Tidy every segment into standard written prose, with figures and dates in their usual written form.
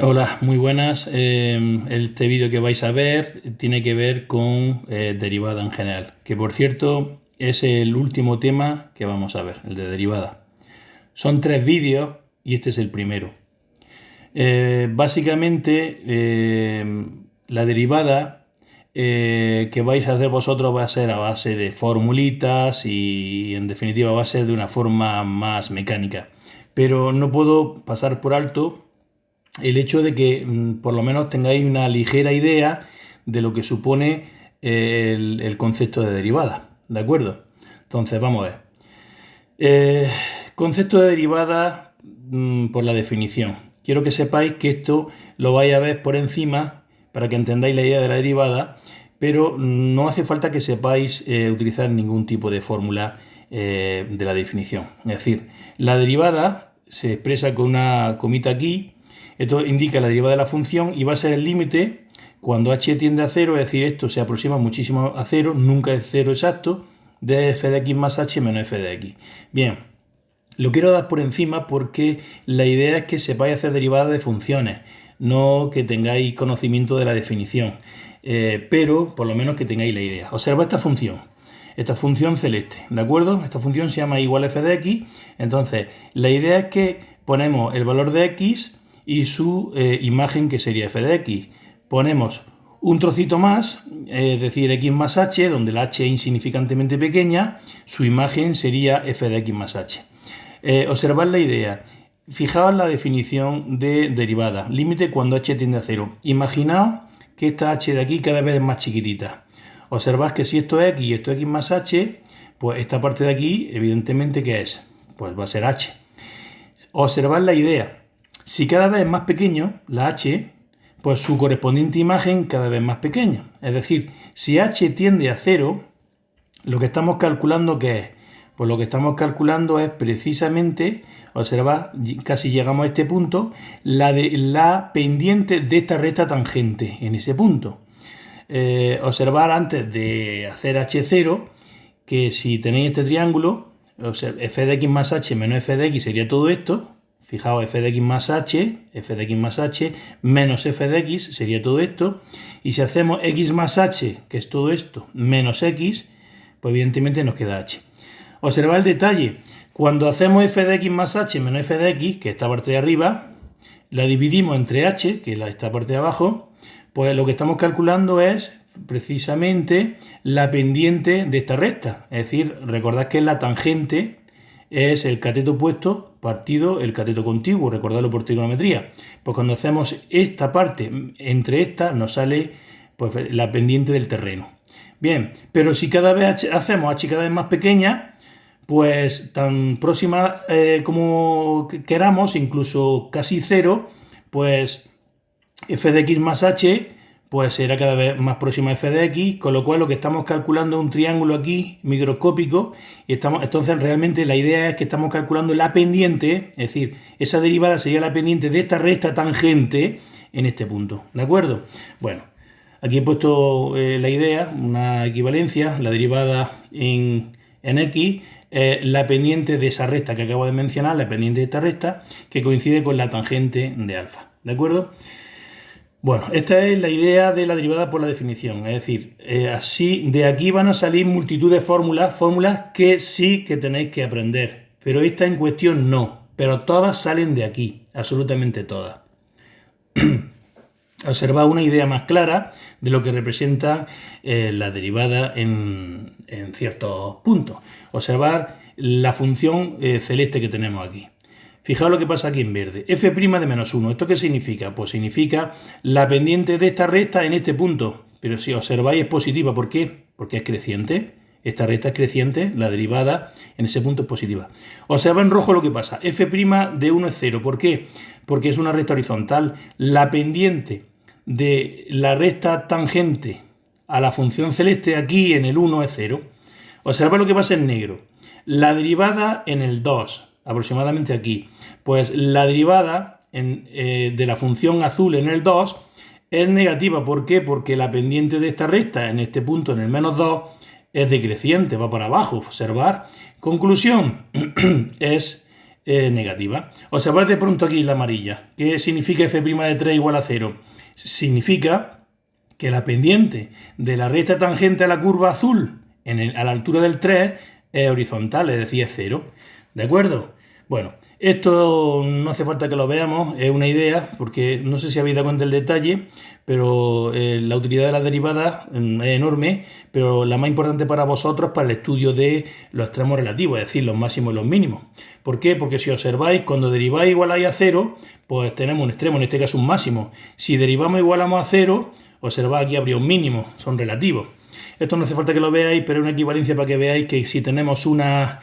Hola, muy buenas. Este vídeo que vais a ver tiene que ver con derivada en general, que por cierto es el último tema que vamos a ver, el de derivada. Son 3 vídeos y este es el primero. Básicamente, la derivada que vais a hacer vosotros va a ser a base de formulitas y en definitiva va a ser de una forma más mecánica. Pero no puedo pasar por alto el hecho de que por lo menos tengáis una ligera idea de lo que supone el concepto de derivada, ¿de acuerdo? Entonces, vamos a ver. Concepto de derivada por la definición. Quiero que sepáis que esto lo vais a ver por encima para que entendáis la idea de la derivada, pero no hace falta que sepáis utilizar ningún tipo de fórmula de la definición. Es decir, la derivada se expresa con una comita aquí. Esto indica la derivada de la función y va a ser el límite cuando h tiende a 0, es decir, esto se aproxima muchísimo a 0, nunca es 0 exacto, de f de x más h menos f de x. Bien, lo quiero dar por encima porque la idea es que sepáis hacer derivadas de funciones, no que tengáis conocimiento de la definición, pero por lo menos que tengáis la idea. Observa esta función celeste, ¿de acuerdo? Esta función se llama igual f de x, entonces la idea es que ponemos el valor de x y su imagen, que sería f de x. Ponemos un trocito más, es decir, x más h, donde la h es insignificantemente pequeña, su imagen sería f de x más h. Observad la idea. Fijaos la definición de derivada. Límite cuando h tiende a 0. Imaginaos que esta h de aquí cada vez es más chiquitita. Observad que si esto es x y esto es x más h, pues esta parte de aquí, evidentemente, ¿qué es? Pues va a ser h. Observad la idea. Si cada vez es más pequeño, la h, pues su correspondiente imagen cada vez más pequeña. Es decir, si h tiende a 0, lo que estamos calculando, ¿qué es? Pues lo que estamos calculando es precisamente, observad, casi llegamos a este punto, la pendiente de esta recta tangente en ese punto. Observar antes de hacer h0, que si tenéis este triángulo, f de x más h menos f de x sería todo esto. Fijaos, f de x más h, f de x más h, menos f de x sería todo esto. Y si hacemos x más h, que es todo esto, menos x, pues evidentemente nos queda h. Observad el detalle. Cuando hacemos f de x más h menos f de x, que es esta parte de arriba, la dividimos entre h, que es esta parte de abajo, pues lo que estamos calculando es precisamente la pendiente de esta recta. Es decir, recordad que la tangente es el cateto opuesto partido el cateto contiguo, recordadlo por trigonometría. Pues cuando hacemos esta parte entre estas nos sale pues, la pendiente del terreno. Bien, pero si cada vez hacemos h cada vez más pequeña, pues tan próxima como queramos, incluso casi 0, pues f de x más h pues será cada vez más próxima a f de x, con lo cual lo que estamos calculando es un triángulo aquí microscópico y entonces realmente la idea es que estamos calculando la pendiente, es decir, esa derivada sería la pendiente de esta recta tangente en este punto, ¿de acuerdo? Bueno, aquí he puesto la idea, una equivalencia, la derivada en x, la pendiente de esa recta que acabo de mencionar, la pendiente de esta recta, que coincide con la tangente de alfa, ¿de acuerdo? Bueno, esta es la idea de la derivada por la definición, es decir, así de aquí van a salir multitud de fórmulas que sí que tenéis que aprender, pero esta en cuestión no, pero todas salen de aquí, absolutamente todas. Observad una idea más clara de lo que representa la derivada en ciertos puntos. Observad la función celeste que tenemos aquí. Fijaos lo que pasa aquí en verde. f' de menos 1. ¿Esto qué significa? Pues significa la pendiente de esta recta en este punto. Pero si observáis es positiva. ¿Por qué? Porque es creciente. Esta recta es creciente. La derivada en ese punto es positiva. Observa en rojo lo que pasa. f' de 1 es 0. ¿Por qué? Porque es una recta horizontal. La pendiente de la recta tangente a la función celeste aquí en el 1 es 0. Observa lo que pasa en negro. La derivada en el 2, aproximadamente aquí. Pues la derivada de la función azul en el 2 es negativa. ¿Por qué? Porque la pendiente de esta recta en este punto, en el menos 2, es decreciente, va para abajo. Observar. Conclusión, es negativa. Observad de pronto aquí la amarilla. ¿Qué significa f' de 3 igual a 0? Significa que la pendiente de la recta tangente a la curva azul a la altura del 3 es horizontal, es decir, es 0. ¿De acuerdo? Bueno, esto no hace falta que lo veamos, es una idea, porque no sé si habéis dado cuenta del detalle, pero la utilidad de las derivadas es enorme, pero la más importante para vosotros para el estudio de los extremos relativos, es decir, los máximos y los mínimos. ¿Por qué? Porque si observáis, cuando deriváis igualáis a 0, pues tenemos un extremo, en este caso un máximo. Si derivamos igualamos a 0, observad aquí habría un mínimo, son relativos. Esto no hace falta que lo veáis, pero es una equivalencia para que veáis que si tenemos una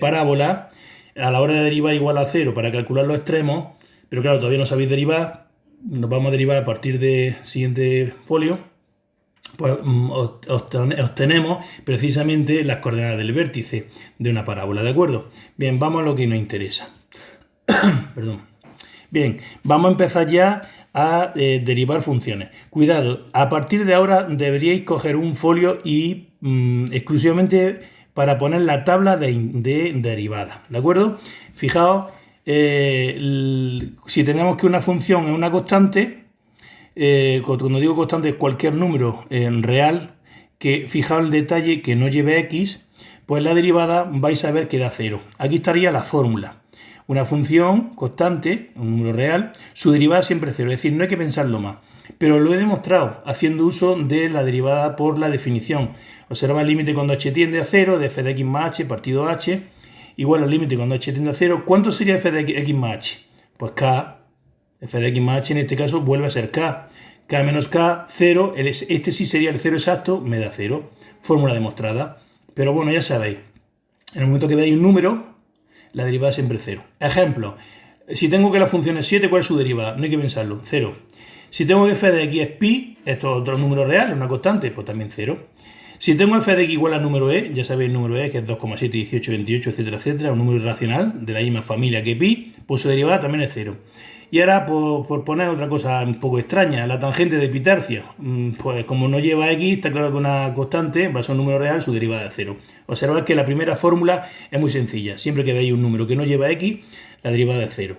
parábola, a la hora de derivar igual a 0 para calcular los extremos, pero claro, todavía no sabéis derivar, nos vamos a derivar a partir del siguiente folio, pues obtenemos precisamente las coordenadas del vértice de una parábola, ¿de acuerdo? Bien, vamos a lo que nos interesa. Perdón. Bien, vamos a empezar ya a derivar funciones. Cuidado, a partir de ahora deberíais coger un folio y exclusivamente para poner la tabla de derivada, ¿de acuerdo? Fijaos, si tenemos que una función es una constante, cuando digo constante es cualquier número real, que fijaos el detalle que no lleve x, pues la derivada vais a ver que da 0. Aquí estaría la fórmula. Una función constante, un número real, su derivada siempre es 0, es decir, no hay que pensarlo más. Pero lo he demostrado haciendo uso de la derivada por la definición. Observa el límite cuando h tiende a 0 de f de x más h partido h igual al límite cuando h tiende a 0. ¿Cuánto sería f de x más h? Pues k. F de x más h en este caso vuelve a ser k. K menos k, 0. Este sí sería el 0 exacto, me da 0. Fórmula demostrada. Pero bueno, ya sabéis. En el momento que veáis un número, la derivada siempre es 0. Ejemplo. Si tengo que la función es 7, ¿cuál es su derivada? No hay que pensarlo. 0. Si tengo que f de x es pi, esto es otro número real, una constante, pues también 0. Si tengo f de x igual al número e, ya sabéis el número e, que es 2,7, 18, 28, etcétera, etcétera, un número irracional de la misma familia que pi, pues su derivada también es 0. Y ahora, por poner otra cosa un poco extraña, la tangente de Pitarcio, pues como no lleva x, está claro que una constante va a ser un número real, su derivada es 0. Observad que la primera fórmula es muy sencilla. Siempre que veáis un número que no lleva x, la derivada es 0.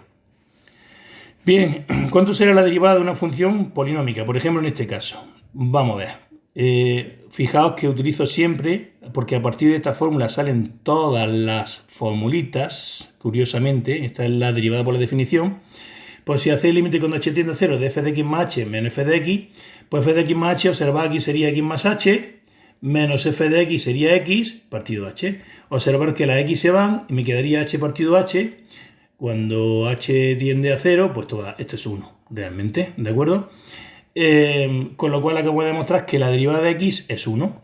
Bien, ¿cuánto será la derivada de una función polinómica? Por ejemplo, en este caso. Vamos a ver. Fijaos que utilizo siempre, porque a partir de esta fórmula salen todas las formulitas, curiosamente, esta es la derivada por la definición. Pues si hacéis el límite cuando h tiende a 0 de f de x más h menos f de x, pues f de x más h, observad aquí sería x más h, menos f de x sería x partido h. Observar que las x se van y me quedaría h partido h. Cuando h tiende a 0, pues esto es 1, realmente, ¿de acuerdo? Con lo cual acabo de demostrar que la derivada de x es 1.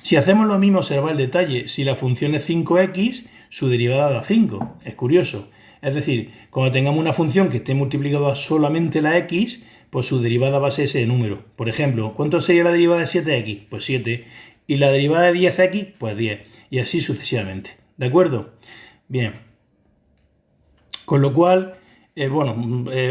Si hacemos lo mismo, observad el detalle. Si la función es 5x, su derivada da 5. Es curioso. Es decir, cuando tengamos una función que esté multiplicada solamente la x, pues su derivada va a ser ese número. Por ejemplo, ¿cuánto sería la derivada de 7x? Pues 7. Y la derivada de 10x, pues 10. Y así sucesivamente. ¿De acuerdo? Bien. Con lo cual,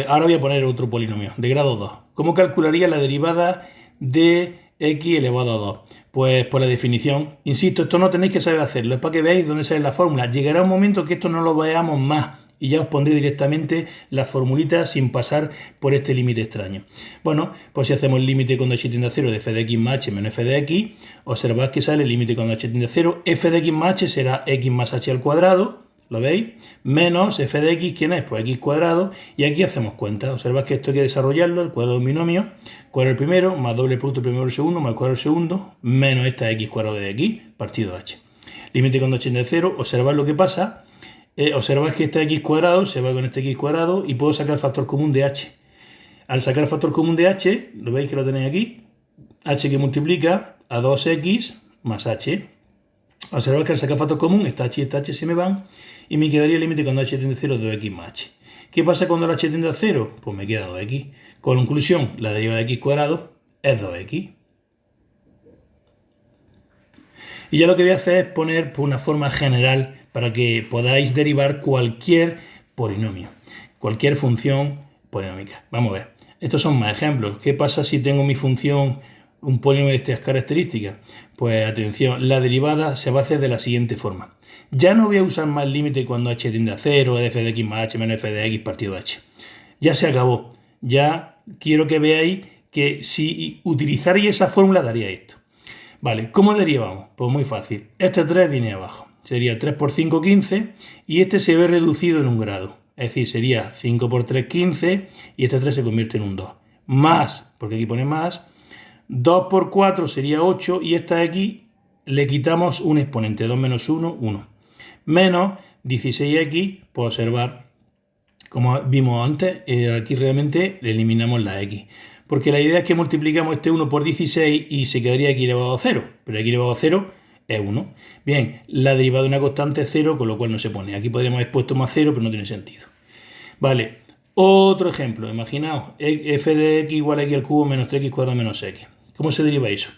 ahora voy a poner otro polinomio de grado 2. ¿Cómo calcularía la derivada de x elevado a 2? Pues por la definición. Insisto, esto no tenéis que saber hacerlo, es para que veáis dónde sale la fórmula. Llegará un momento que esto no lo veamos más y ya os pondré directamente las formulitas sin pasar por este límite extraño. Bueno, pues si hacemos el límite cuando h tiende a 0 de f de x más h menos f de x, observad que sale el límite cuando h tiende a 0, f de x más h será x más h al cuadrado, ¿lo veis? Menos f de x, ¿quién es? Pues x cuadrado, y aquí hacemos cuenta. Observad que esto hay que desarrollarlo, el cuadrado de un binomio, cuadrado del primero, más doble producto del primero del segundo, más el cuadrado del segundo, menos esta x cuadrado de x, partido h. Límite cuando h tiende a 0, observad lo que pasa. Observad que este x cuadrado se va con este x cuadrado y puedo sacar el factor común de h. Al sacar el factor común de h, lo veis que lo tenéis aquí, h que multiplica a 2x más h. Observad que al sacar el factor común, esta h y esta h se me van y me quedaría el límite cuando h tiende a 0 de 2x más h. ¿Qué pasa cuando el h tiende a 0? Pues me queda 2x. Conclusión, la derivada de x cuadrado es 2x. Y ya lo que voy a hacer es poner una forma general para que podáis derivar cualquier polinomio, cualquier función polinómica. Vamos a ver. Estos son más ejemplos. ¿Qué pasa si tengo mi función un polinomio de estas características? Pues atención, la derivada se va a hacer de la siguiente forma. Ya no voy a usar más límite cuando h tiende a 0, f de x más h menos f de x partido h. Ya se acabó. Ya quiero que veáis que si utilizarais esa fórmula daría esto. Vale, ¿cómo derivamos? Pues muy fácil. Este 3 viene abajo. Sería 3 por 5, 15, y este se ve reducido en un grado. Es decir, sería 5 por 3, 15, y este 3 se convierte en un 2. Más, porque aquí pone más, 2 por 4 sería 8, y esta x le quitamos un exponente, 2 menos 1, 1. Menos 16x, por observar, como vimos antes, aquí realmente le eliminamos la x. Porque la idea es que multiplicamos este 1 por 16 y se quedaría x elevado a 0. Pero x elevado a 0 es 1. Bien, la derivada de una constante es 0, con lo cual no se pone. Aquí podríamos haber puesto más 0, pero no tiene sentido. Vale, otro ejemplo. Imaginaos, f de x igual a x al cubo menos 3x cuadrado menos x. ¿Cómo se deriva eso?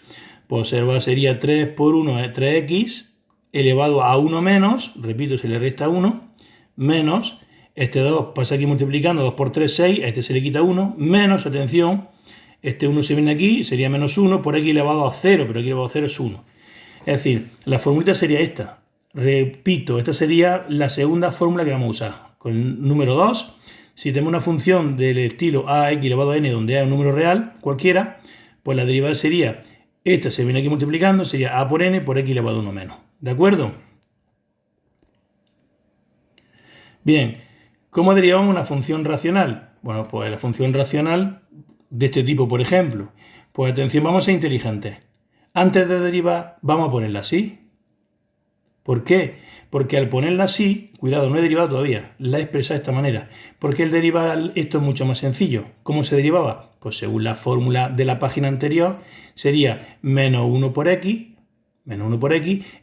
Pues observa, sería 3 por 1 es 3x elevado a 1 menos, repito, se le resta 1, menos, este 2 pasa aquí multiplicando, 2 por 3, 6, a este se le quita 1, menos, atención, este 1 se viene aquí, sería menos 1 por x elevado a 0, pero x elevado a 0 es 1. Es decir, la formulita sería esta. Repito, esta sería la segunda fórmula que vamos a usar. Con el número 2, si tenemos una función del estilo ax elevado a n, donde a es un número real, cualquiera, pues la derivada sería, esta se viene aquí multiplicando, sería a por n por x elevado a 1 menos. ¿De acuerdo? Bien, ¿cómo derivamos una función racional? Bueno, pues la función racional de este tipo, por ejemplo. Pues atención, vamos a ser inteligentes. Antes de derivar, vamos a ponerla así. ¿Por qué? Porque al ponerla así, cuidado, no he derivado todavía, la he expresado de esta manera. Porque el derivar esto es mucho más sencillo. ¿Cómo se derivaba? Pues según la fórmula de la página anterior, sería menos 1 por x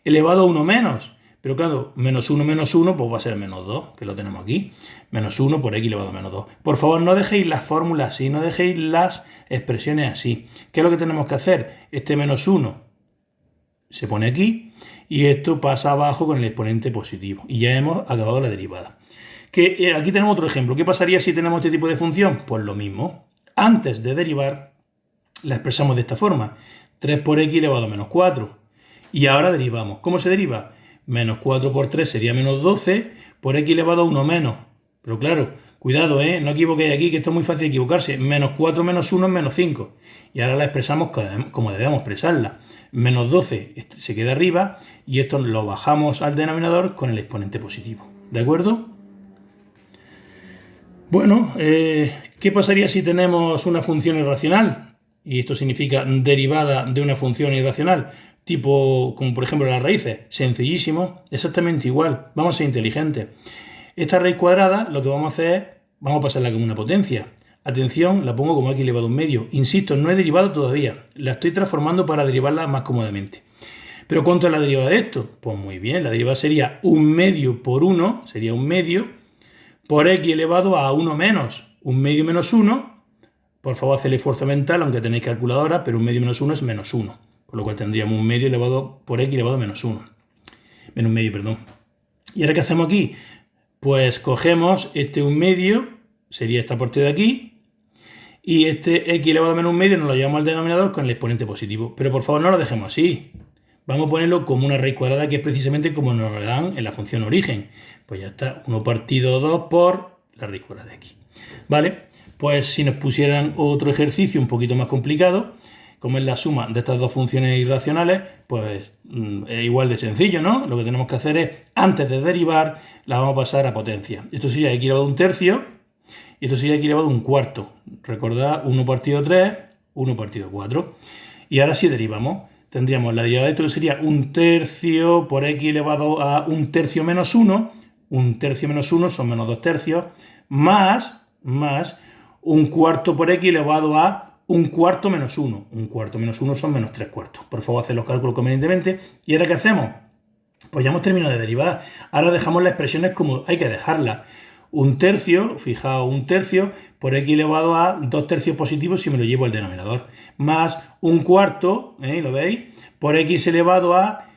elevado a 1 menos. Pero claro, menos 1, pues va a ser menos 2, que lo tenemos aquí. Menos 1 por x elevado a menos 2. Por favor, no dejéis las fórmulas así, no dejéis las expresiones así. ¿Qué es lo que tenemos que hacer? Este menos 1 se pone aquí y esto pasa abajo con el exponente positivo. Y ya hemos acabado la derivada. Aquí tenemos otro ejemplo. ¿Qué pasaría si tenemos este tipo de función? Pues lo mismo. Antes de derivar, la expresamos de esta forma. 3 por x elevado a menos 4. Y ahora derivamos. ¿Cómo se deriva? Menos 4 por 3 sería menos 12 por x elevado a 1 menos. Pero claro, cuidado, no equivoquéis aquí, que esto es muy fácil de equivocarse. Menos 4 menos 1 es menos 5. Y ahora la expresamos como debemos expresarla. Menos 12 se queda arriba y esto lo bajamos al denominador con el exponente positivo. ¿De acuerdo? Bueno, ¿qué pasaría si tenemos una función irracional? Y esto significa derivada de una función irracional. Tipo, como por ejemplo las raíces, sencillísimo, exactamente igual, vamos a ser inteligentes. Esta raíz cuadrada lo que vamos a hacer es, vamos a pasarla como una potencia. Atención, la pongo como x elevado a un medio. Insisto, no he derivado todavía, la estoy transformando para derivarla más cómodamente. ¿Pero cuánto es la derivada de esto? Pues muy bien, la derivada sería 1 medio por 1, sería 1 medio, por x elevado a 1 menos, 1 medio menos 1, por favor haced el esfuerzo mental, aunque tenéis calculadora, pero 1 medio menos 1 es menos 1. Con lo cual tendríamos 1 medio elevado por x elevado a menos 1. Menos medio, perdón. ¿Y ahora qué hacemos aquí? Pues cogemos este 1 medio, sería esta parte de aquí, y este x elevado a menos 1 medio nos lo llevamos al denominador con el exponente positivo. Pero por favor no lo dejemos así. Vamos a ponerlo como una raíz cuadrada, que es precisamente como nos lo dan en la función origen. Pues ya está, 1 partido 2 por la raíz cuadrada de x. ¿Vale? Pues si nos pusieran otro ejercicio un poquito más complicado, como es la suma de estas dos funciones irracionales, pues es igual de sencillo, ¿no? Lo que tenemos que hacer es, antes de derivar, la vamos a pasar a potencia. Esto sería x elevado a un tercio y esto sería x elevado a un cuarto. Recordad, 1 partido 3, 1 partido 4. Y ahora si derivamos, tendríamos la derivada de esto que sería 1 tercio por x elevado a 1 tercio menos 1. 1 tercio menos 1 son menos 2 tercios, más 1 cuarto por x elevado a 1 cuarto menos 1. 1 cuarto menos 1 son menos 3 cuartos. Por favor, haced los cálculos convenientemente. ¿Y ahora qué hacemos? Pues ya hemos terminado de derivar. Ahora dejamos las expresiones como hay que dejarlas. 1 tercio, fijaos, 1 tercio por x elevado a 2 tercios positivos si me lo llevo al denominador. Más 1 cuarto, ¿lo veis? Por x elevado a,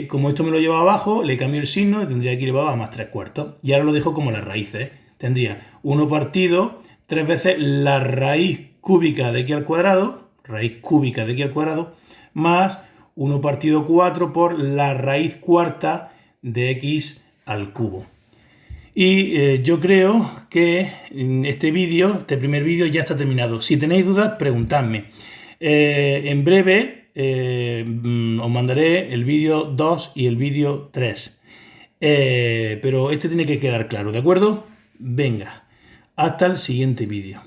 como esto me lo lleva abajo, le cambio el signo y tendría x elevado a más 3 cuartos. Y ahora lo dejo como las raíces. Tendría 1 partido 3 veces la raíz cúbica de x al cuadrado, raíz cúbica de x al cuadrado, más 1 partido 4 por la raíz cuarta de x al cubo. Y yo creo que este primer vídeo ya está terminado. Si tenéis dudas, preguntadme. En breve os mandaré el vídeo 2 y el vídeo 3. Pero este tiene que quedar claro, ¿de acuerdo? Venga, hasta el siguiente vídeo.